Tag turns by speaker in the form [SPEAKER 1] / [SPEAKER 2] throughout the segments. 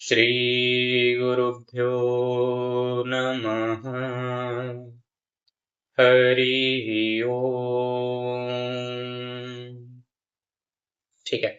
[SPEAKER 1] श्री गुरुभ्यो नमः। हरि ओम। ठीक है,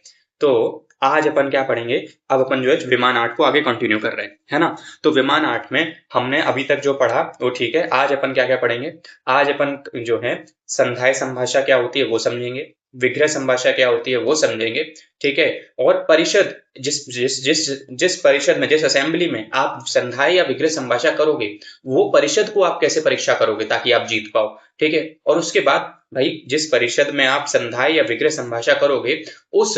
[SPEAKER 1] तो आज अपन क्या पढ़ेंगे। अब अपन जो है विमान आर्ट को आगे कंटिन्यू कर रहे हैं, है ना। तो विमान आर्ट में हमने अभी तक जो पढ़ा वो ठीक है। आज अपन क्या क्या पढ़ेंगे। आज अपन जो है संधाय संभाषा क्या होती है वो समझेंगे, विग्रह संभाषा क्या होती है वो समझेंगे, ठीक है। और परिषद, जिस जिस जिस जिस परिषद में, जिस असेंबली में आप संधाय या विग्रह संभाषा करोगे, वो परिषद को आप कैसे परीक्षा करोगे ताकि आप जीत पाओ, ठीक है। और उसके बाद भाई जिस परिषद में आप संधाय या विग्रह संभाषा करोगे, उस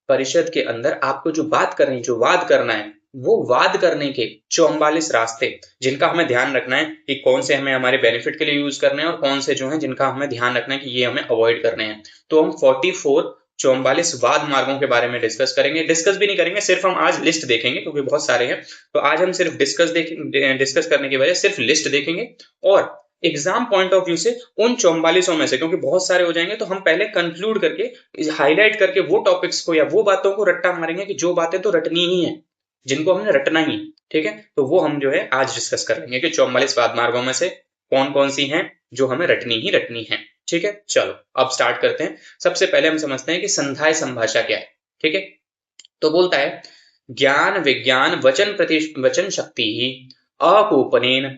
[SPEAKER 1] परिषद के अंदर आपको जो बात करनी, जो वाद करना है, वो वाद करने के 44 रास्ते, जिनका हमें ध्यान रखना है कि कौन से हमें हमारे बेनिफिट के लिए यूज करने हैं और कौन से जो है जिनका हमें ध्यान रखना है कि ये हमें अवॉइड करने हैं। तो हम 44 वाद मार्गों के बारे में डिस्कस करेंगे। डिस्कस भी नहीं करेंगे, सिर्फ हम आज लिस्ट देखेंगे क्योंकि बहुत सारे हैं। तो आज हम सिर्फ डिस्कस करने की बजाय सिर्फ लिस्ट देखेंगे और एग्जाम पॉइंट ऑफ व्यू से उन 44 में से, क्योंकि बहुत सारे हो जाएंगे, तो हम पहले कंक्लूड करके हाईलाइट करके वो टॉपिक्स को या वो बातों को रट्टा मारेंगे कि जो बातें तो रटनी ही है, जिनको हमने रटना ही, ठीक है। तो वो हम जो है आज डिस्कस कर लेंगे कि 44 वाद मार्गों में से कौन कौन सी हैं जो हमें रटनी है, ठीक है। चलो अब स्टार्ट करते हैं। सबसे पहले हम समझते हैं कि संधाय संभाषा क्या है, ठीक है। तो बोलता है ज्ञान विज्ञान वचन शक्ति ही अकूपनेन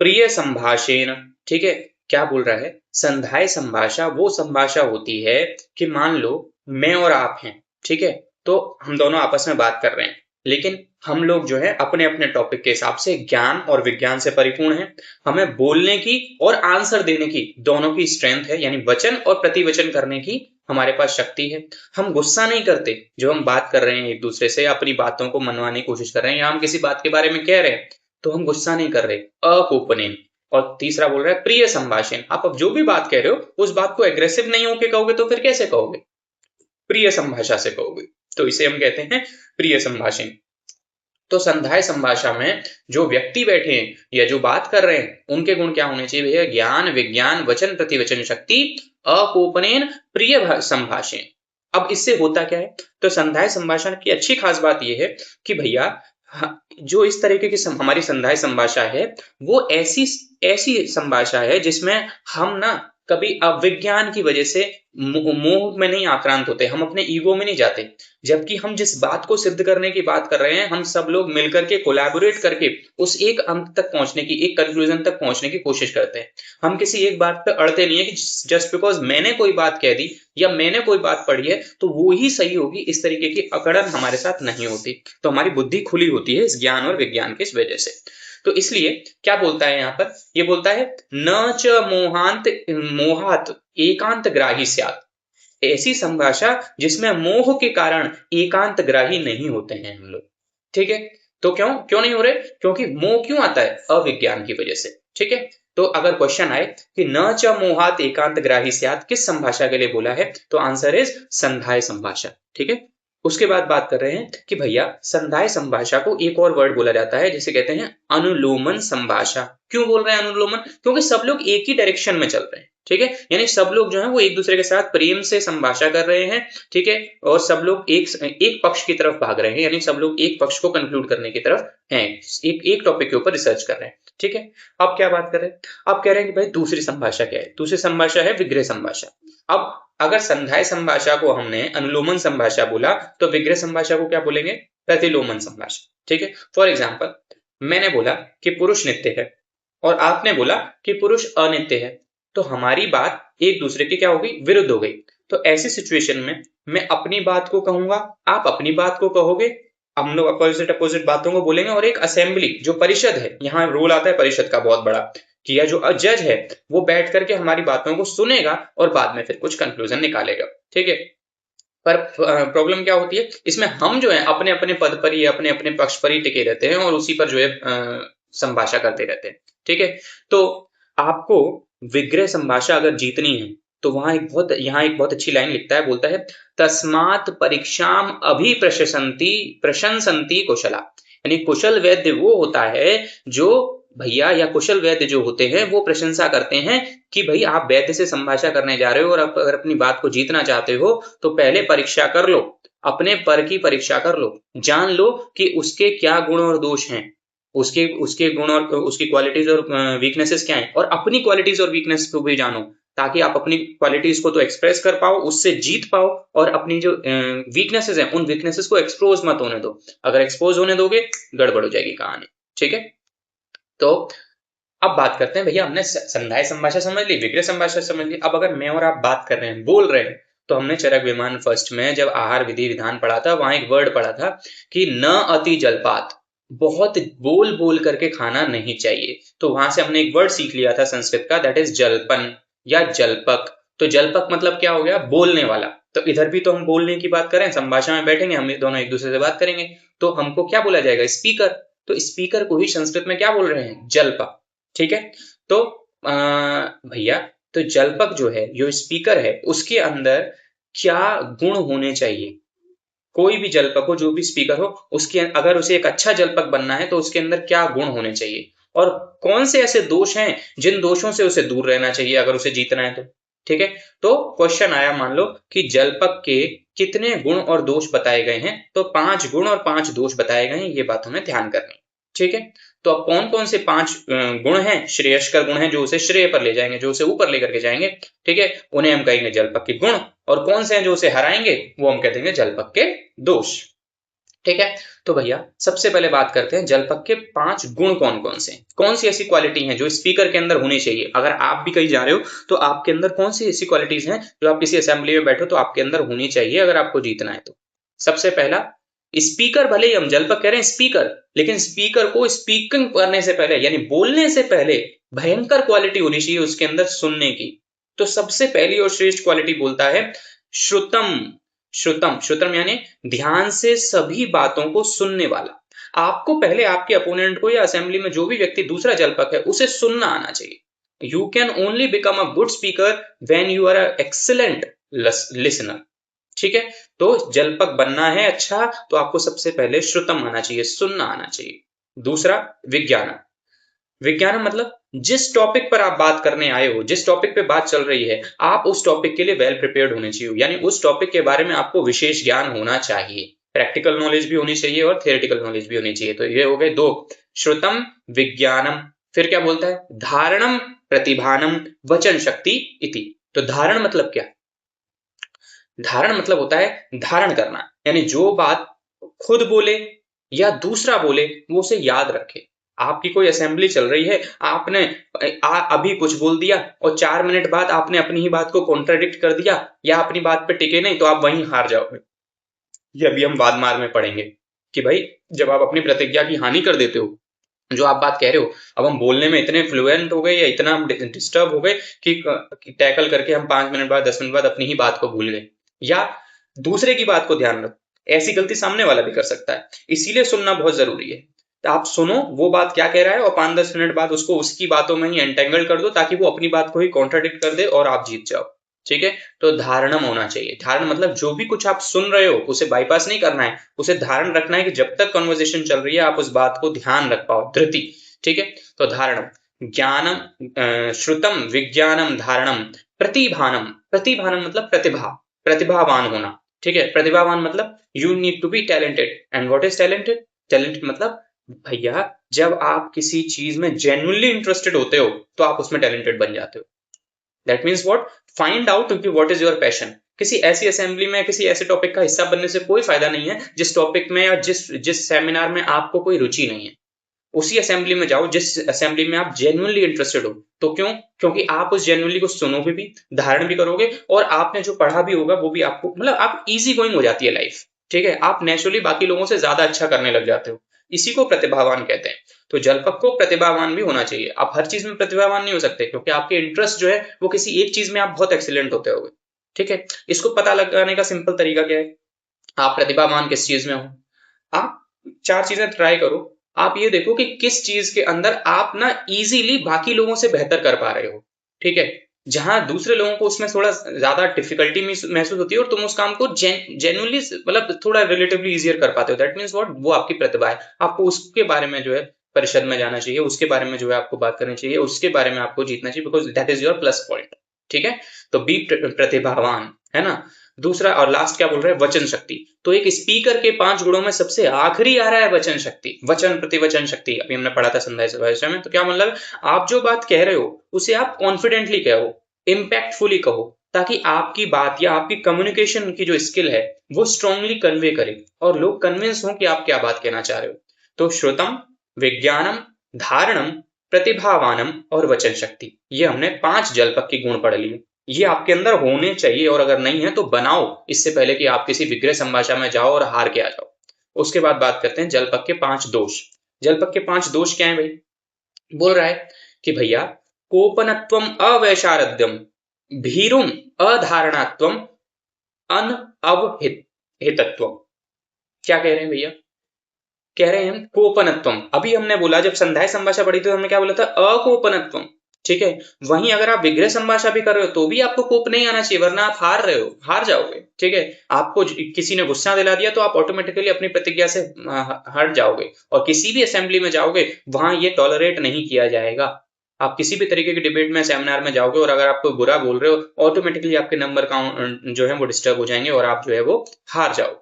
[SPEAKER 1] प्रिय संभाषेन, ठीक है। क्या बोल रहा है, संधाय संभाषा वो संभाषा होती है कि मान लो मैं और आप हैं, ठीक है। तो हम दोनों आपस में बात कर रहे हैं, लेकिन हम लोग जो है अपने अपने टॉपिक के हिसाब से ज्ञान और विज्ञान से परिपूर्ण है। हमें बोलने की और आंसर देने की दोनों की स्ट्रेंथ है, यानी वचन और प्रतिवचन करने की हमारे पास शक्ति है। हम गुस्सा नहीं करते जो हम बात कर रहे हैं एक दूसरे से, अपनी बातों को मनवाने की कोशिश कर रहे हैं, या हम किसी बात के बारे में कह रहे हैं तो हम गुस्सा नहीं कर रहे, अकोपनेन। और तीसरा बोल रहा है प्रिय संभाषण। आप अब जो भी बात कह रहे हो उस बात को एग्रेसिव नहीं होके कहोगे तो फिर कैसे कहोगे, प्रिय संभाषा से कहोगे। तो इसे हम कहते हैं प्रिय संभाषण। तो संधाय संभाषा में जो व्यक्ति बैठे हैं या जो बात कर रहे हैं उनके गुण क्या होने चाहिए भैया, ज्ञान विज्ञान वचन प्रतिवचन शक्ति अकोपनेन प्रिय संभाषण। अब इससे होता क्या है, तो संधाय संभाषण की अच्छी खास बात यह है कि भैया जो इस तरीके की हमारी संधाय संभाषा है वो ऐसी ऐसी संभाषा है जिसमें हम ना कभी अविज्ञान की वजह से मोह में नहीं आक्रांत होते, हम अपने ईगो में नहीं जाते। जबकि हम जिस बात को सिद्ध करने की बात कर रहे हैं, हम सब लोग मिलकर के कोलैबोरेट करके उस एक अंत तक पहुंचने की, एक कंक्लूजन तक पहुंचने की कोशिश करते हैं। हम किसी एक बात पे अड़ते नहीं है कि जस्ट बिकॉज मैंने कोई बात कह दी या मैंने कोई बात पढ़ी है तो वो ही सही होगी, इस तरीके की अकड़न हमारे साथ नहीं होती। तो हमारी बुद्धि खुली होती है इस ज्ञान और विज्ञान की वजह से। तो इसलिए क्या बोलता है यहाँ पर, ये बोलता है न च मोहात एकांत ग्राही स्यात्। ऐसी संभाषा जिसमें मोह के कारण एकांत ग्राही नहीं होते हैं हम लोग, ठीक है। तो क्यों क्यों नहीं हो रहे, क्योंकि मोह क्यों आता है, अविज्ञान की वजह से, ठीक है। तो अगर क्वेश्चन आए कि न च मोहात एकांत ग्राही स्यात् किस संभाषा के लिए बोला है, तो आंसर इज संधाय संभाषा, ठीक है। उसके बाद बात कर रहे हैं कि भैया संधाय संभाषा को एक और वर्ड बोला जाता है जिसे कहते हैं अनुलोमन संभाषा। क्यों बोल रहे हैं अनुलोमन, क्योंकि सब लोग एक ही डायरेक्शन में चल रहे हैं, ठीक है। यानी सब लोग जो है वो एक दूसरे के साथ प्रेम से संभाषा कर रहे हैं, ठीक है। और सब लोग एक पक्ष की तरफ भाग रहे हैं, यानी सब लोग एक पक्ष को कंक्लूड करने की तरफ हैं, एक टॉपिक के ऊपर रिसर्च कर रहे हैं, ठीक है। अब क्या बात कर रहे हैं, अब कह रहे हैं कि भाई दूसरी संभाषा क्या है, दूसरी संभाषा है विग्रह संभाषा। अब अगर संधाय संभाषा को हमने अनुलोमन संभाषा बोला तो विग्रह संभाषा को क्या बोलेंगे, प्रतिलोमन संभाषा, ठीक है। फॉर एग्जाम्पल मैंने बोला कि पुरुष नित्य है और आपने बोला कि पुरुष अनित्य है, तो हमारी बात एक दूसरे की क्या होगी, विरुद्ध हो गई। तो ऐसी सिचुएशन में मैं अपनी बात को कहूंगा, आप अपनी बात को कहोगे, हम लोग अपोजिट बातों को बोलेंगे और एक असेंबली जो परिषद है, यहाँ रोल आता है परिषद का बहुत बड़ा, कि या जो जज है वो बैठ करके हमारी बातों को सुनेगा और बाद में फिर कुछ कंक्लूजन निकालेगा, ठीक है। पर प्रॉब्लम क्या होती है इसमें, हम जो है अपने अपने पद पर ही, अपने अपने पक्ष पर ही टिके रहते हैं और उसी पर जो है संभाषा करते रहते हैं, ठीक है। तो आपको विग्रह संभाषा अगर जीतनी है तो यहाँ एक बहुत अच्छी लाइन लिखता है, बोलता है तस्मात् परीक्षाम अभी प्रशंसन्ति कुशला। यानी कुशल वैद्य वो होता है जो भैया, या कुशल वैद्य जो होते हैं वो प्रशंसा करते हैं कि भाई आप वैद्य से संभाषा करने जा रहे हो और अगर अपनी बात को जीतना चाहते हो तो पहले परीक्षा कर लो, अपने पर की परीक्षा कर लो, जान लो कि उसके क्या गुण और दोष हैं, उसके उसके गुण और उसकी क्वालिटीज और वीकनेसेस क्या हैं, और अपनी क्वालिटीज और वीकनेस को भी जानो, ताकि आप अपनी क्वालिटीज को तो एक्सप्रेस कर पाओ, उससे जीत पाओ, और अपनी जो वीकनेसेस हैं उन वीकनेसेस को एक्सपोज मत होने दो। अगर एक्सपोज होने दोगे गड़बड़ हो जाएगी कहानी। ठीक है, तो अब बात करते हैं भैया, हमने संधाय संभाषा समझ ली, विग्रह संभाषा समझ ली। अब अगर मैं और आप बात कर रहे हैं, बोल रहे हैं, तो हमने चरक विमान फर्स्ट में जब आहार विधि विधान पढ़ा था, वहां एक वर्ड पढ़ा था कि न अति जलपात, बहुत बोल बोल करके खाना नहीं चाहिए। तो वहां से हमने एक वर्ड सीख लिया था संस्कृत का, दैट इज जलपन या जलपक। तो जलपक मतलब क्या हो गया, बोलने वाला। तो इधर भी तो हम बोलने की बात करें, संभाषा में बैठेंगे हम दोनों एक दूसरे से बात करेंगे, तो हमको क्या बोला जाएगा, स्पीकर। तो स्पीकर को ही संस्कृत में क्या बोल रहे हैं, जलपक। ठीक है, तो भैया, तो जलपक जो है, जो स्पीकर है, उसके अंदर क्या गुण होने चाहिए। कोई भी जलपक हो, जो भी स्पीकर हो, उसके अगर उसे एक अच्छा जलपक बनना है तो उसके अंदर क्या गुण होने चाहिए, और कौन से ऐसे दोष हैं जिन दोषों से उसे दूर रहना चाहिए अगर उसे जीतना है तो। ठीक है, तो क्वेश्चन आया, मान लो कि जलपक के कितने गुण और दोष बताए गए हैं, तो 5 गुण और 5 दोष बताए गए हैं, ये बात हमें ध्यान करनी। ठीक है, तो अब कौन कौन से 5 गुण हैं, श्रेयस्कर गुण हैं, जो उसे श्रेय पर ले जाएंगे, जो उसे ऊपर लेकर के जाएंगे। ठीक है, उन्हें हम कहेंगे जलपक के गुण, और कौन से हैं जो उसे हराएंगे, वो हम कह देंगे जलपक के दोष। ठीक है, तो भैया सबसे पहले बात करते हैं जलपक के 5 गुण कौन कौन से हैं, कौन सी ऐसी क्वालिटी हैं जो स्पीकर के अंदर होनी चाहिए। अगर आप भी कहीं जा रहे हो तो आपके अंदर कौन सी ऐसी क्वालिटीज हैं जो आप किसी असेंबली में बैठो तो आपके अंदर होनी चाहिए अगर आपको जीतना है तो। सबसे पहला, स्पीकर, भले ही हम जलपक कह रहे हैं स्पीकर, लेकिन स्पीकर को स्पीकिंग करने से पहले, यानी बोलने से पहले, भयंकर क्वालिटी होनी चाहिए उसके अंदर सुनने की। तो सबसे पहली और श्रेष्ठ क्वालिटी बोलता है श्रुतम। श्रुतम, श्रुतम यानी ध्यान से सभी बातों को सुनने वाला। आपको पहले आपके अपोनेंट को या असेंबली में जो भी व्यक्ति दूसरा जलपक है उसे सुनना आना चाहिए। You can only become a good speaker when you are excellent listener. ठीक है, तो जलपक बनना है अच्छा, तो आपको सबसे पहले श्रुतम आना चाहिए, सुनना आना चाहिए। दूसरा, विज्ञान। विज्ञान मतलब जिस टॉपिक पर आप बात करने आए हो, जिस टॉपिक पे बात चल रही है, आप उस टॉपिक के लिए वेल प्रिपेयर्ड होने चाहिए, यानी उस टॉपिक के बारे में आपको विशेष ज्ञान होना चाहिए। प्रैक्टिकल नॉलेज भी होनी चाहिए और थियोरेटिकल नॉलेज भी होनी चाहिए। तो ये हो गए 2, श्रुतम विज्ञानम। फिर क्या बोलता है, धारणम प्रतिभानम वचन शक्ति इति। तो धारण मतलब क्या, धारण मतलब होता है धारण करना, यानी जो बात खुद बोले या दूसरा बोले वो उसे याद रखे। आपकी कोई असेंबली चल रही है, आपने अभी कुछ बोल दिया और 4 मिनट बाद आपने अपनी ही बात को कॉन्ट्राडिक्ट कर दिया या अपनी बात पे टिके नहीं, तो आप वहीं हार जाओगे। ये अभी हम वादमार में पढ़ेंगे कि भाई जब आप अपनी प्रतिज्ञा की हानि कर देते हो, जो आप बात कह रहे हो, अब हम बोलने में इतने फ्लुएंट हो गए या इतना हम डिस्टर्ब हो गए कि टैकल करके हम 5 मिनट बाद 10 मिनट बाद अपनी ही बात को भूल गए, या दूसरे की बात को ध्यान रखो। ऐसी गलती सामने वाला भी कर सकता है, इसीलिए सुनना बहुत जरूरी है। तो आप सुनो वो बात क्या कह रहा है और 5-10 मिनट बाद उसको उसकी बातों में ही एंटेंगल कर दो, ताकि वो अपनी बात को ही कॉन्ट्राडिक्ट कर दे और आप जीत जाओ। ठीक है, तो धारणम होना चाहिए। धारण मतलब जो भी कुछ आप सुन रहे हो उसे बाईपास नहीं करना है, उसे धारण रखना है कि जब तक कन्वर्सेशन चल रही है आप उस बात को ध्यान रख पाओ, धृति। ठीक है, तो धारणम, ज्ञानम, श्रुतम विज्ञानम धारणम प्रतिभानम। प्रतिभानम मतलब प्रतिभा, प्रतिभावान होना। ठीक है, प्रतिभावान मतलब you need to be talented. And what is talented, talented मतलब भैया जब आप किसी चीज में जेन्युइनली इंटरेस्टेड होते हो तो आप उसमें टैलेंटेड बन जाते हो। That means what, find out कि व्हाट इज योर पैशन। किसी ऐसी असेंबली में किसी ऐसे टॉपिक का हिस्सा बनने से कोई फायदा नहीं है जिस टॉपिक में या जिस सेमिनार में आपको कोई रुचि नहीं है। उसी असेंबली में जाओ जिस असेंबली में आप जेन्युइनली इंटरेस्टेड हो। तो क्यों, क्योंकि आप उस जेन्युइनली को सुनोगे भी, धारण भी करोगे, और आपने जो पढ़ा भी होगा वो भी आपको, मतलब आप इजी गोइंग हो जाती है लाइफ। ठीक है, आप नेचुरली बाकी लोगों से ज्यादा अच्छा करने लग जाते हो। इसी को प्रतिभावान कहते हैं। तो जलपक को प्रतिभावान भी होना चाहिए। आप हर चीज में प्रतिभावान नहीं हो सकते, क्योंकि आपके इंटरेस्ट जो है वो किसी एक चीज में आप बहुत एक्सीलेंट होते होगे। ठीक है, इसको पता लगाने का सिंपल तरीका क्या है, आप प्रतिभावान किस चीज में हो। आप 4 चीजें ट्राई करो। आप ये देखो कि किस चीज के अंदर आप ना इजीली बाकी लोगों से बेहतर कर पा रहे हो। ठीक है, जहां दूसरे लोगों को उसमें थोड़ा ज्यादा डिफिकल्टी महसूस होती है और तुम उस काम को जेन्युइनली मतलब थोड़ा रिलेटिवली इजियर कर पाते हो। दैट मीन्स व्हाट, वो आपकी प्रतिभा है। आपको उसके बारे में जो है परिषद में जाना चाहिए, उसके बारे में जो है आपको बात करनी चाहिए, उसके बारे में आपको जीतना चाहिए, because that is your plus point. ठीक है, तो बी प्रतिभावान, है ना। दूसरा और लास्ट क्या बोल रहे हैं, वचन शक्ति। तो एक स्पीकर के 5 गुणों में सबसे आखिरी आ रहा है वचन शक्ति, वचन प्रतिवचन शक्ति। अभी हमने पढ़ा था संध्या भाषा में। तो क्या मतलब, आप जो बात कह रहे हो उसे आप कॉन्फिडेंटली कहो, इम्पैक्टफुली कहो, ताकि आपकी बात या आपकी कम्युनिकेशन की जो स्किल है वो स्ट्रांगली कन्वे करे और लोग कन्विंस हों कि आप क्या बात कहना चाह रहे हो। तो श्रुतम, विज्ञानम, धारणम, प्रतिभावानम और वचन शक्ति, ये हमने 5 जलपक के गुण पढ़ लिए। ये आपके अंदर होने चाहिए, और अगर नहीं है तो बनाओ इससे पहले कि आप किसी विग्रह संभाषा में जाओ और हार के आ जाओ। उसके बाद बात करते हैं जलपक के 5 दोष। जलपक के 5 दोष क्या है भाई? बोल रहा है कि भैया, कोपनत्वम अवैशारद्यम, भीरुम अधारणात्वम, अन अवहितत्वम। क्या कह रहे हैं भैया? कह रहे हैं कोपनत्वम। अभी हमने बोला, जब संध्याय संभाषा पढ़ी तो हमने क्या बोला था, अकोपनत्वम। ठीक है, वहीं अगर आप विग्रह संभाषा भी कर रहे हो तो भी आपको कोप नहीं आना चाहिए, वरना आप हार रहे हो, हार जाओगे। ठीक है, आपको किसी ने गुस्सा दिला दिया तो आप ऑटोमेटिकली अपनी प्रतिज्ञा से हट जाओगे, और किसी भी असेंबली में जाओगे वहां ये टॉलरेट नहीं किया जाएगा। आप किसी भी तरीके के डिबेट में, सेमिनार में जाओगे और अगर आप कोई बुरा बोल रहे हो, ऑटोमेटिकली आपके नंबर काउंट जो है वो डिस्टर्ब हो जाएंगे और आप जो है वो हार जाओ।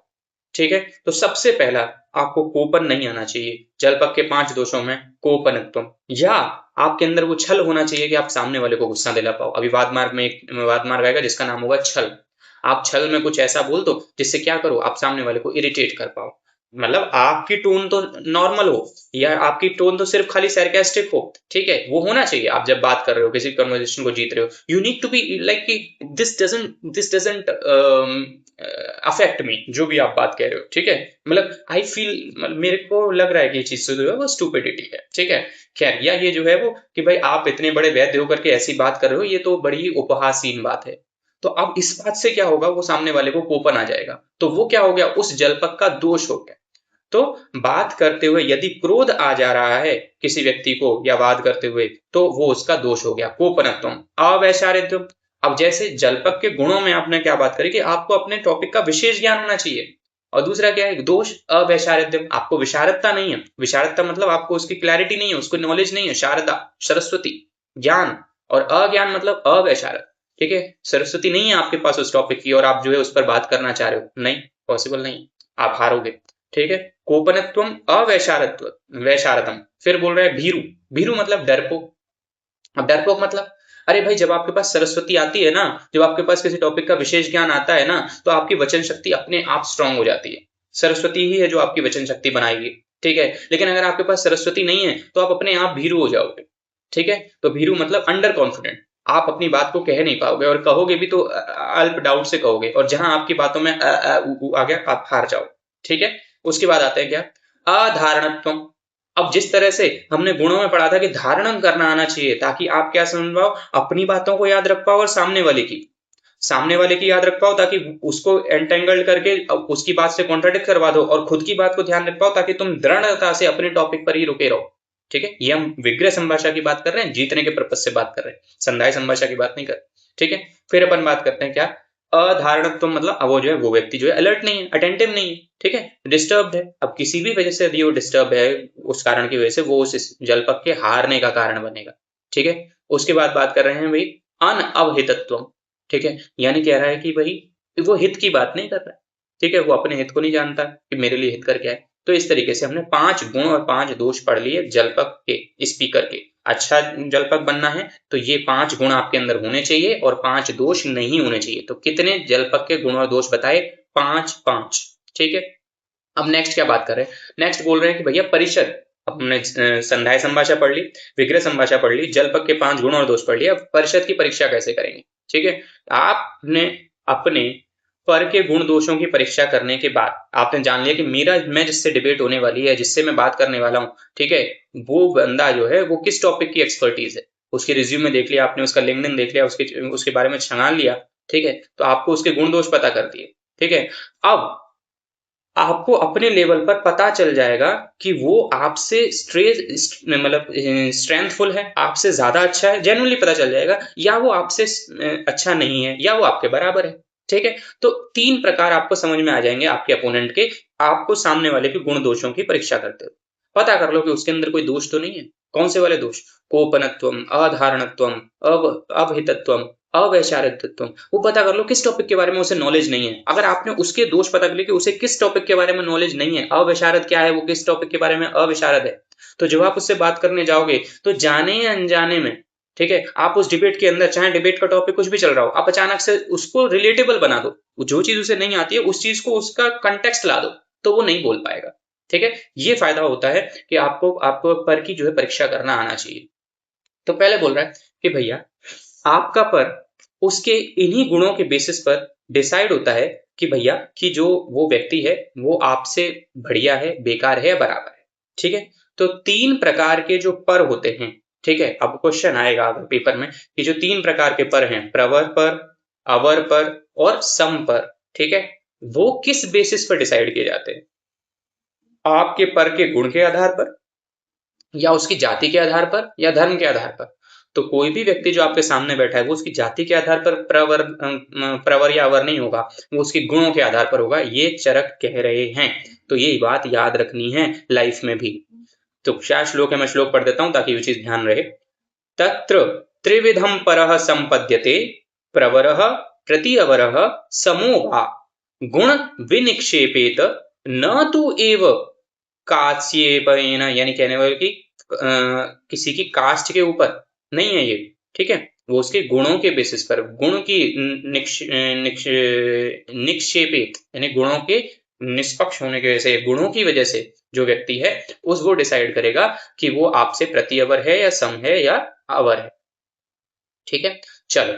[SPEAKER 1] ठीक है, तो सबसे पहला आपको कोपन नहीं आना चाहिए। जलपक के 5 दोषों में कोपनत्वम, या आपके अंदर वो छल होना चाहिए कि आप सामने वाले को गुस्सा दिला पाओ। अभी वाद मार्ग में एक वाद मार्ग आएगा जिसका नाम होगा छल। आप छल में कुछ ऐसा बोल दो जिससे क्या करो, आप सामने वाले को इरिटेट कर पाओ। मतलब आपकी टोन तो नॉर्मल हो, या आपकी टोन तो सिर्फ खाली सरकास्टिक हो। ठीक है, वो होना चाहिए। आप जब बात कर रहे हो, किसी कन्वर्सेशन को जीत रहे हो, you need to be like कि दिस डजंट अफेक्ट मी, जो भी आप बात कह रहे हो। ठीक है, मतलब आई फील, मेरे को लग रहा है कि ये चीज जो है वो स्टूपिडिटी है। ठीक है, खैर, या ये जो है वो कि भाई आप इतने बड़े वैद्य होकर के ऐसी बात कर रहे हो, ये तो बड़ी ही उपहासहीन बात है। तो अब इस बात से क्या होगा, वो सामने वाले को कोपन आ जाएगा, तो वो क्या हो गया, उस जलपक का दोष हो गया। तो बात करते हुए यदि क्रोध आ जा रहा है किसी व्यक्ति को या वाद करते हुए, तो वो उसका दोष हो गया, कोपनत्वम। अवैशारित्वम, अब जैसे जलपक के गुणों में आपने क्या बात करी कि आपको अपने टॉपिक का विशेष ज्ञान होना चाहिए, और दूसरा क्या है, दोष अवैशारद्यम, आपको विशारदता नहीं है। विशारदता मतलब आपको उसकी क्लैरिटी नहीं है, उसको नॉलेज नहीं है। शारदा, सरस्वती, ज्ञान, और अज्ञान मतलब अवैशारद। ठीक है, सरस्वती नहीं है आपके पास उस टॉपिक की, और आप जो है उस पर बात करना चाह रहे हो, नहीं, पॉसिबल नहीं, आप हारोगे। ठीक है, कोपनत्वम अवैशारत्व वैशारदम। फिर बोल रहे हैं भीरु। भीरु मतलब डरपोक। अब डरपोक मतलब, अरे भाई, जब आपके पास सरस्वती आती है ना, जब आपके पास किसी टॉपिक का विशेष ज्ञान आता है ना, तो आपकी वचन शक्ति अपने आप स्ट्रांग हो जाती है। सरस्वती ही है जो आपकी वचन शक्ति बनाएगी। ठीक है, लेकिन अगर आपके पास सरस्वती नहीं है तो आप अपने आप भीरु हो जाओगे। ठीक है, तो भीरु मतलब अंडर कॉन्फिडेंट, आप अपनी बात को कह नहीं पाओगे, और कहोगे भी तो अल्प डाउट से कहोगे, और जहां आपकी बातों में आ गया, आप हार जाओ। ठीक है, उसके बाद आते हैं क्या, अधारणत्व। अब जिस तरह से हमने गुणों में पढ़ा था कि धारणम करना आना चाहिए, ताकि आप क्या समझ पाओ, अपनी बातों को याद रख पाओ और सामने वाले की याद रख पाओ, ताकि उसको एंटेंगल्ड करके उसकी बात से कॉन्ट्राडिक्ट करवा दो, और खुद की बात को ध्यान रख पाओ, ताकि तुम दृढ़ता से अपने टॉपिक पर ही रुके रहो। ठीक है, ये हम विग्रह संभाषा की बात कर रहे हैं, जीतने के पर्पज से बात कर रहे हैं, संधाय संभाषा की बात नहीं कर रहे। ठीक है, फिर अपन बात करते हैं क्या, अधारणत्व मतलब वो जो है वो व्यक्ति जो है अलर्ट नहीं है, अटेंटिव नहीं है। ठीक है, डिस्टर्ब है। अब किसी भी वजह से यदि वो डिस्टर्ब है, उस कारण की वजह से वो उस जलपक के हारने का कारण बनेगा। ठीक है, उसके बाद बात कर रहे हैं भाई अनअवहितत्व। ठीक है, यानी कह रहा है कि भाई वो हित की बात नहीं कर रहा है। ठीक है, वो अपने हित को नहीं जानता कि मेरे लिए हित कर क्या है। तो इस तरीके से हमने 5 गुण और 5 दोष पढ़ लिए जलपक के, स्पीकर के। अच्छा जलपक बनना है तो ये 5 गुण आपके अंदर होने चाहिए और 5 दोष नहीं होने चाहिए। तो कितने जलपक के गुण और दोष बताए? 5। ठीक है, अब नेक्स्ट क्या बात कर रहे हैं, नेक्स्ट बोल रहे हैं कि भैया परिषद। अब हमने संध्याय संभाषा पढ़ ली, विग्रह संभाषा पढ़ ली, जलपक के 5 गुण और दोष पढ़ लिया। अब परिषद की परीक्षा कैसे करेंगे? ठीक है, आपने अपने पर के गुण दोषों की परीक्षा करने के बाद आपने जान लिया कि मैं जिससे डिबेट होने वाली है, जिससे मैं बात करने वाला हूँ, ठीक है, वो बंदा जो है वो किस टॉपिक की एक्सपर्टीज है। उसके रिज्यूमे देख लिया आपने, उसका लिंक्डइन देख लिया, उसके बारे में छान लिया। ठीक है, तो आपको उसके गुण दोष पता कर दिए। ठीक है, अब आपको अपने लेवल पर पता चल जाएगा कि वो आपसे मतलब स्ट्रेंथफुल है, आपसे ज्यादा अच्छा है, जेन्युइनली पता चल जाएगा, या वो आपसे अच्छा नहीं है, या वो आपके बराबर है। ठीक है, तो 3 प्रकार आपको समझ में आ जाएंगे आपके अपोनेंट के, आपको सामने वाले के गुण दोषों की परीक्षा करते हो। पता कर लो कि उसके अंदर कोई दोष तो नहीं है। कौन से वाले दोष? कोपनत्वम, अधारणत्वम, अवहितत्वम, अवैचारिकत्वम, वो पता कर लो किस टॉपिक के बारे में उसे नॉलेज नहीं है। अगर आपने उसके दोष पता कर लिए कि उसे किस टॉपिक के बारे में नॉलेज नहीं है, अवैचारिक क्या है, वो किस टॉपिक के बारे में अविशारद है, तो जब आप उससे बात करने जाओगे तो जाने या अनजाने में, ठीक है, आप उस डिबेट के अंदर, चाहे डिबेट का टॉपिक कुछ भी चल रहा हो, आप अचानक से उसको रिलेटेबल बना दो, जो चीज उसे नहीं आती है उस चीज को उसका कंटेक्स्ट ला दो, तो वो नहीं बोल पाएगा। ठीक है, ये फायदा होता है कि आपको पर की जो है परीक्षा करना आना चाहिए। तो पहले बोल रहा है कि भैया आपका पर उसके इन्हीं गुणों के बेसिस पर डिसाइड होता है कि भैया कि जो वो व्यक्ति है वो आपसे बढ़िया है, बेकार है या बराबर है। ठीक है, तो 3 प्रकार के जो पर होते हैं, ठीक है, अब क्वेश्चन आएगा अगर पेपर में कि जो 3 प्रकार के पर हैं, प्रवर पर, अवर पर और सम पर, ठीक है, वो किस बेसिस पर डिसाइड किए जाते हैं? आपके पर के गुण के आधार पर, या उसकी जाति के आधार पर, या धर्म के आधार पर। तो कोई भी व्यक्ति जो आपके सामने बैठा है वो उसकी जाति के आधार पर प्रवर या अवर नहीं होगा, वो उसके गुणों के आधार पर होगा, ये चरक कह रहे हैं। तो ये बात याद रखनी है लाइफ में भी। तो क्या श्लोक है, मैं श्लोक पढ़ देता हूं ताकि ये चीज ध्यान रहे। तत्र त्रिविधम परः संपद्यते, प्रवरः प्रति अवरः समो वा गुण विनिक्षेपेत, न तो एव कास्येपेन, यानी कहने वाले कि किसी की कास्ट के ऊपर नहीं है ये, ठीक है, वो उसके गुणों के बेसिस पर, गुण की निक्षेपित यानी गुणों के निष्पक्ष होने की वजह से, गुणों की वजह से जो व्यक्ति है उस वो डिसाइड करेगा कि वो आपसे प्रति अवर है या सम है या अवर है। ठीक है, चलो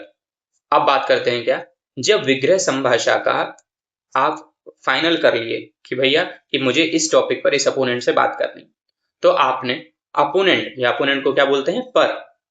[SPEAKER 1] अब बात करते हैं क्या, जब विग्रह संभाषा का आप फाइनल कर लिए कि भैया कि मुझे इस टॉपिक पर इस अपोनेंट से बात करनी, तो आपने अपोनेंट या अपोनेंट को क्या बोलते हैं, पर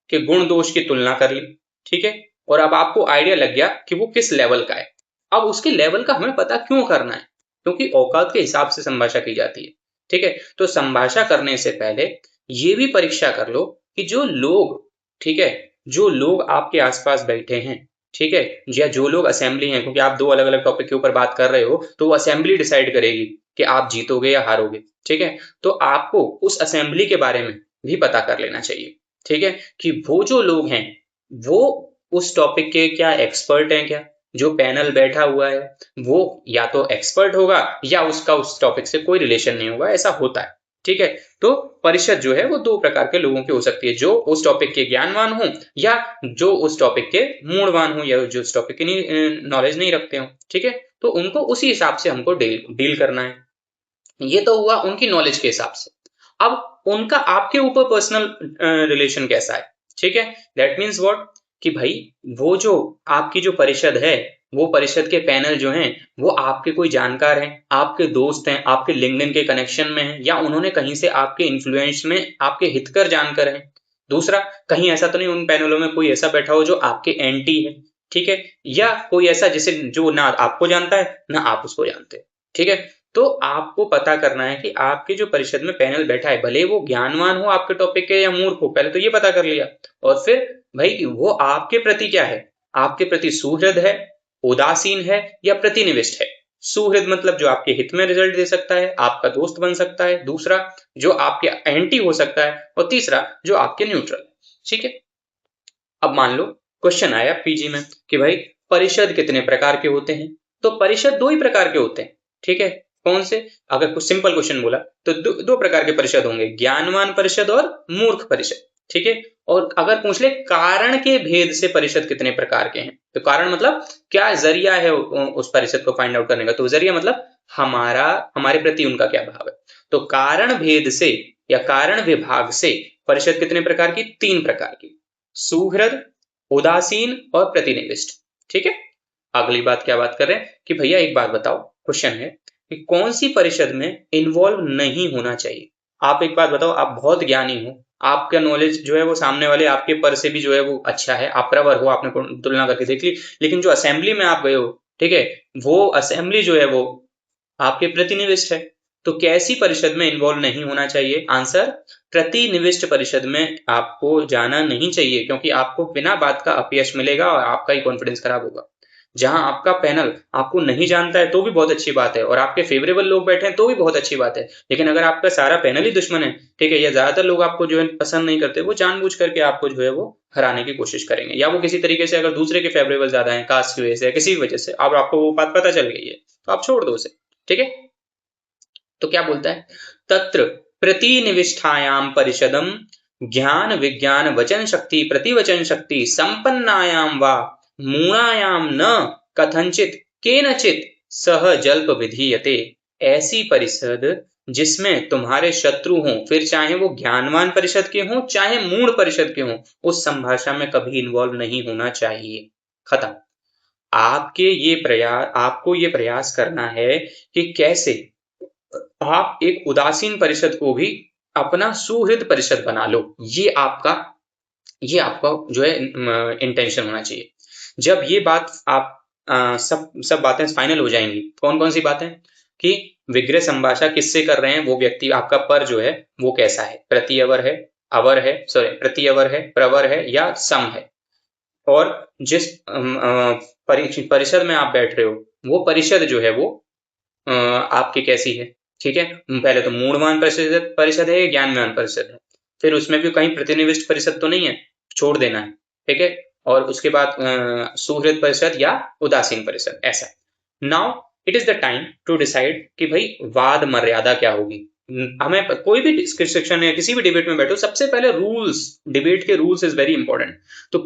[SPEAKER 1] के गुण दोष की तुलना कर ली। ठीक है, और अब आपको आइडिया लग गया कि वो किस लेवल का है। अब उसके लेवल का हमें पता क्यों करना है, क्योंकि औकात के हिसाब से संभाषा की जाती है। ठीक है, तो संभाषा करने से पहले ये भी परीक्षा कर लो कि जो लोग, ठीक है, जो लोग आपके आसपास बैठे हैं, ठीक है, या जो लोग असेंबली हैं, क्योंकि आप 2 अलग अलग टॉपिक के ऊपर बात कर रहे हो तो वो असेंबली डिसाइड करेगी कि आप जीतोगे या हारोगे। ठीक है, तो आपको उस असेंबली के बारे में भी पता कर लेना चाहिए। ठीक है, कि वो जो लोग हैं वो उस टॉपिक के क्या एक्सपर्ट हैं, क्या जो पैनल बैठा हुआ है वो या तो एक्सपर्ट होगा या उसका उस टॉपिक से कोई रिलेशन नहीं होगा, ऐसा होता है। ठीक है, तो परिषद जो है वो 2 प्रकार के लोगों की हो सकती है, जो उस टॉपिक के ज्ञानवान हो या जो उस टॉपिक के मूढ़वान हो या जो उस टॉपिक की नॉलेज नहीं रखते हो। ठीक है, तो उनको उसी हिसाब से हमको डील करना है। ये तो हुआ उनकी नॉलेज के हिसाब से। अब उनका आपके ऊपर पर्सनल रिलेशन कैसा है। ठीक है, दैट मीन्स व्हाट, कि भाई वो जो आपकी जो परिषद है, वो परिषद के पैनल जो हैं वो आपके कोई जानकार हैं, आपके दोस्त हैं, आपके लिंक्डइन के कनेक्शन में हैं, या उन्होंने कहीं से आपके इन्फ्लुएंस में आपके हितकर जानकर हैं। दूसरा, कहीं ऐसा तो नहीं उन पैनलों में कोई ऐसा बैठा हो जो आपके एंटी है। ठीक है, या कोई ऐसा जिसे जो ना आपको जानता है ना आप उसको जानते। ठीक है, तो आपको पता करना है कि आपके जो परिषद में पैनल बैठा है, भले वो ज्ञानवान हो आपके टॉपिक के या मूर्ख हो, पहले तो ये पता कर लिया, और फिर भाई वो आपके प्रति क्या है, आपके प्रति सुहृद है, उदासीन है या प्रतिनिविष्ट है। सुहृद मतलब जो आपके हित में रिजल्ट दे सकता है, आपका दोस्त बन सकता है, दूसरा जो आपके एंटी हो सकता है, और तीसरा जो आपके न्यूट्रल है। ठीक है, अब मान लो क्वेश्चन आया पीजी में कि भाई परिषद कितने प्रकार के होते हैं, तो परिषद 2 ही प्रकार के होते हैं। ठीक है, कौन से, अगर कुछ सिंपल क्वेश्चन बोला तो 2 प्रकार के परिषद होंगे, ज्ञानवान परिषद और मूर्ख परिषद। ठीक है, और अगर पूछ ले कारण के भेद से परिषद कितने प्रकार के हैं, तो कारण मतलब क्या जरिया है उस परिषद को फाइंड आउट करने का, तो जरिया मतलब हमारे प्रति उनका क्या भाव है। तो कारण भेद से या कारण विभाग से परिषद कितने प्रकार की, 3 प्रकार की, सुहृद, उदासीन और प्रतिनिविष्ट। ठीक है, अगली बात क्या बात कर रहे हैं कि भैया एक बात बताओ, क्वेश्चन है कि कौन सी परिषद में इन्वॉल्व नहीं होना चाहिए। आप एक बात बताओ, आप बहुत ज्ञानी हो, आपका नॉलेज जो है वो सामने वाले आपके पर से भी जो है वो अच्छा है, आप प्रवर हो, आपने तुलना करके देख ली, लेकिन जो असेंबली में आप गए हो, ठीक है, वो असेंबली जो है वो आपके प्रतिनिविष्ट है, तो कैसी परिषद में इन्वॉल्व नहीं होना चाहिए। आंसर, प्रतिनिविष्ट परिषद में आपको जाना नहीं चाहिए, क्योंकि आपको बिना बात का अपयश मिलेगा और आपका ही कॉन्फिडेंस खराब होगा। जहां आपका पैनल आपको नहीं जानता है तो भी बहुत अच्छी बात है, और आपके फेवरेबल लोग बैठे हैं तो भी बहुत अच्छी बात है। लेकिन अगर आपका सारा पैनल ही दुश्मन है, ठीक है, या ज्यादातर लोग आपको जो है पसंद नहीं करते, वो जानबूझ करके आपको जो है वो हराने की कोशिश करेंगे, या वो किसी तरीके से अगर दूसरे के फेवरेबल ज्यादा है, कास्ट की वजह से या किसी भी वजह से, अब आपको वो बात पता चल गई है, तो आप छोड़ दो उसे। ठीक है, तो क्या बोलता है, तत्र प्रतिनिविष्ठायाम परिषदम ज्ञान विज्ञान वचन शक्ति प्रतिवचन शक्ति संपन्नायाम वा मूढ़ायाम न कथंचित केनचित सह जल्प विधीयते। ऐसी परिषद जिसमें तुम्हारे शत्रु हों, फिर चाहे वो ज्ञानवान परिषद के हों चाहे मूढ़ परिषद के हों, उस संभाषा में कभी इन्वॉल्व नहीं होना चाहिए। खत्म। आपको ये प्रयास करना है कि कैसे आप एक उदासीन परिषद को भी अपना सुहृद परिषद बना लो। ये आपका जो है इंटेंशन होना चाहिए। जब ये बात आप सब बातें फाइनल हो जाएंगी, कौन कौन सी बातें, कि विग्रह संभाषा किससे कर रहे हैं, वो व्यक्ति आपका पर जो है वो कैसा है, प्रतिअवर है, अवर है, सॉरी प्रतिअवर है, प्रवर है या सम है, और जिस परिषद में आप बैठ रहे हो वो परिषद जो है वो आपकी कैसी है। ठीक है, पहले तो मूढ़वान परिषद है या ज्ञानवान परिषद है, फिर उसमें भी कहीं प्रतिनिविष्ट परिषद तो नहीं है, छोड़ देना है। ठीक है, और उसके बाद सुहृद परिषद या उदासीन परिषद, ऐसा। Now it is the time to decide कि भाई वाद मर्यादा क्या होगी। हमें कोई भी डिस्कशन या किसी भी डिबेट में बैठो, सबसे पहले रूल्स, डिबेट के रूल्स इज वेरी इंपॉर्टेंट। तो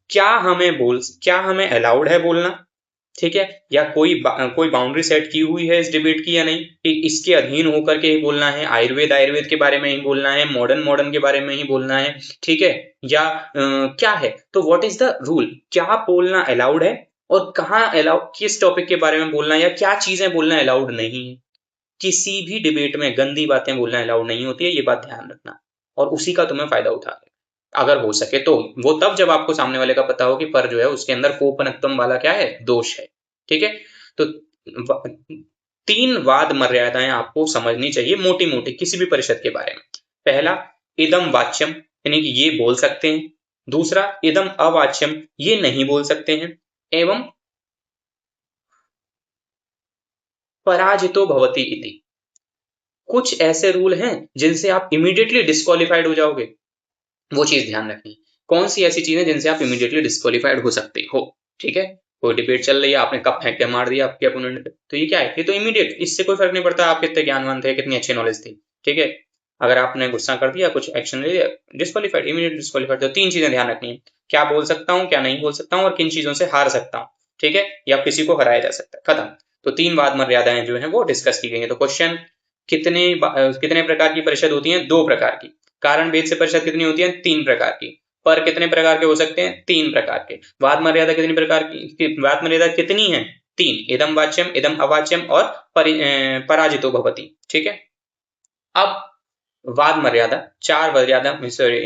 [SPEAKER 1] क्या हमें अलाउड है बोलना, ठीक है, या कोई बाउंड्री सेट की हुई है इस डिबेट की या नहीं, कि इसके अधीन होकर के ही बोलना है, आयुर्वेद के बारे में ही बोलना है, मॉडर्न के बारे में ही बोलना है, ठीक है, या क्या है। तो व्हाट इज द रूल, क्या बोलना अलाउड है और कहाँ अलाउड, किस टॉपिक के बारे में बोलना है या क्या चीजें बोलना अलाउड नहीं है। किसी भी डिबेट में गंदी बातें बोलना अलाउड नहीं होती है, ये बात ध्यान रखना, और उसी का तुम्हें फायदा उठा अगर हो सके तो। वो तब जब आपको सामने वाले का पता हो कि पर जो है उसके अंदर कोपनत्वम वाला क्या है, दोष है। ठीक है, तो 3 वाद मर्यादाएं आपको समझनी चाहिए मोटी मोटी किसी भी परिषद के बारे में। पहला, इदम वाच्यम, यानी कि ये बोल सकते हैं। दूसरा, इदम अवाच्यम, ये नहीं बोल सकते हैं। एवं पराजितो भवति इति, कुछ ऐसे रूल हैं जिनसे आप इमीडिएटली डिस्क्वालिफाइड हो जाओगे, वो चीज ध्यान रखनी। कौन सी ऐसी चीजें जिनसे आप इमीडिएटली डिस्क्वालिफाइड हो सकते हो। ठीक है, कोई डिबेट चल रही है, आपने कप फेंक के मार दिया आपके अपोनेंट पे, तो ये क्या है, ये तो इमीडिएट, इससे कोई फर्क नहीं पड़ता आप कितने ज्ञानवान थे, कितनी अच्छी नॉलेज थी। ठीक है, अगर आपने गुस्सा कर दिया, कुछ एक्शन ले लिया, डिस्क्वालिफाइड, इमीडिएट डिस्क्वालिफाइड। तो 3 चीजें ध्यान रखनी है, क्या बोल सकता हूँ, क्या नहीं बोल सकता हूँ, और किन चीजों से हार सकता हूँ। ठीक है, या किसी को हराया जा सकता है। खत्म। तो 3 वाद मर्यादाएं जो है वो डिस्कस की गई है। तो क्वेश्चन, कितने प्रकार की परिषद होती है, 2 प्रकार की। कारण भेद से परिषद कितनी होती है, 3 प्रकार की। पर कितने प्रकार के हो सकते हैं, 3 प्रकार के। वाद मर्यादा कितनी प्रकार की, वाद मर्यादा कितनी है, 3, इदम वाच्यम, इदम अवाच्यम और पराजितो भवति। ठीक है, अब वाद मर्यादा, 4 मर्यादा, सॉरी,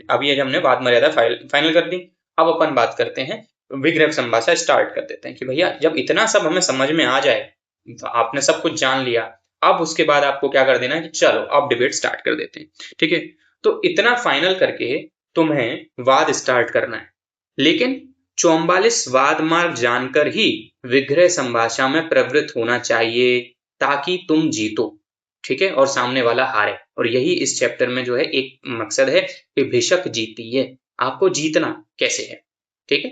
[SPEAKER 1] अब ये हमने वाद मर्यादा फाइनल कर दी। अब अपन बात करते हैं, विग्रह संभाषा स्टार्ट कर देते हैं कि भैया जब इतना सब हमें समझ में आ जाए, तो आपने सब कुछ जान लिया, अब उसके बाद आपको क्या कर देना है कि चलो अब डिबेट स्टार्ट कर देते हैं। ठीक है, तो इतना फाइनल करके तुम्हें वाद स्टार्ट करना है, लेकिन 44 वाद मार्ग जानकर ही विग्रह संभाषा में प्रवृत्त होना चाहिए, ताकि तुम जीतो। ठीक है, और सामने वाला हारे। और यही इस चैप्टर में जो है एक मकसद है कि भिषक जीती है, आपको जीतना कैसे है। ठीक है,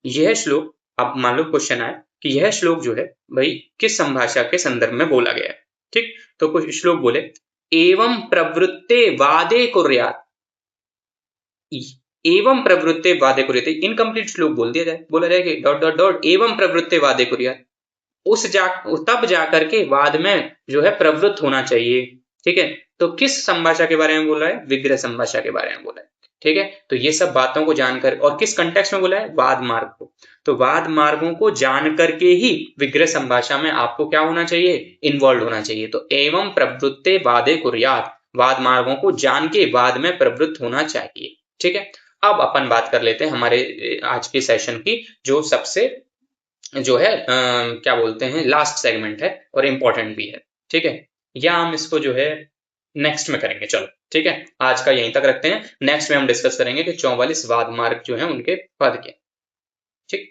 [SPEAKER 1] यह श्लोक, अब मान लो क्वेश्चन आए कि यह श्लोक जो है भाई किस संभाषा के संदर्भ में बोला गया है। ठीक, तो कुछ श्लोक बोले, एवं प्रवृत्ते वादे कुर्यात्, एवं प्रवृत्ते वादे कुर्यात्, इनकम्प्लीट श्लोक बोल दिया जाए, बोला जाए कि डॉट डॉट डॉट एवं प्रवृत्ते वादे कुर्यात्, तब जाकर के वाद में जो है प्रवृत्त होना चाहिए। ठीक है, तो किस संभाषा के बारे में बोल रहा है, विग्रह संभाषा के बारे में बोला है। ठीक है, तो ये सब बातों को जानकर, और किस कंटेक्स्ट में बोला है, वाद मार्ग को, तो वाद मार्गों को जान करके ही विग्रह संभाषा में आपको क्या होना चाहिए, इन्वॉल्व होना चाहिए। तो एवं प्रवृत्ते वादे कुर्यात्, वाद मार्गों को जान के वाद में प्रवृत्त होना चाहिए। ठीक है, अब अपन बात कर लेते हैं हमारे आज के सेशन की, जो सबसे जो है क्या बोलते हैं, लास्ट सेगमेंट है और इंपॉर्टेंट भी है। ठीक है, या हम इसको जो है नेक्स्ट में करेंगे। चलो ठीक है, आज का यहीं तक रखते हैं, नेक्स्ट में हम डिस्कस करेंगे कि 44 वाद मार्ग जो है उनके पद क्या। ठीक।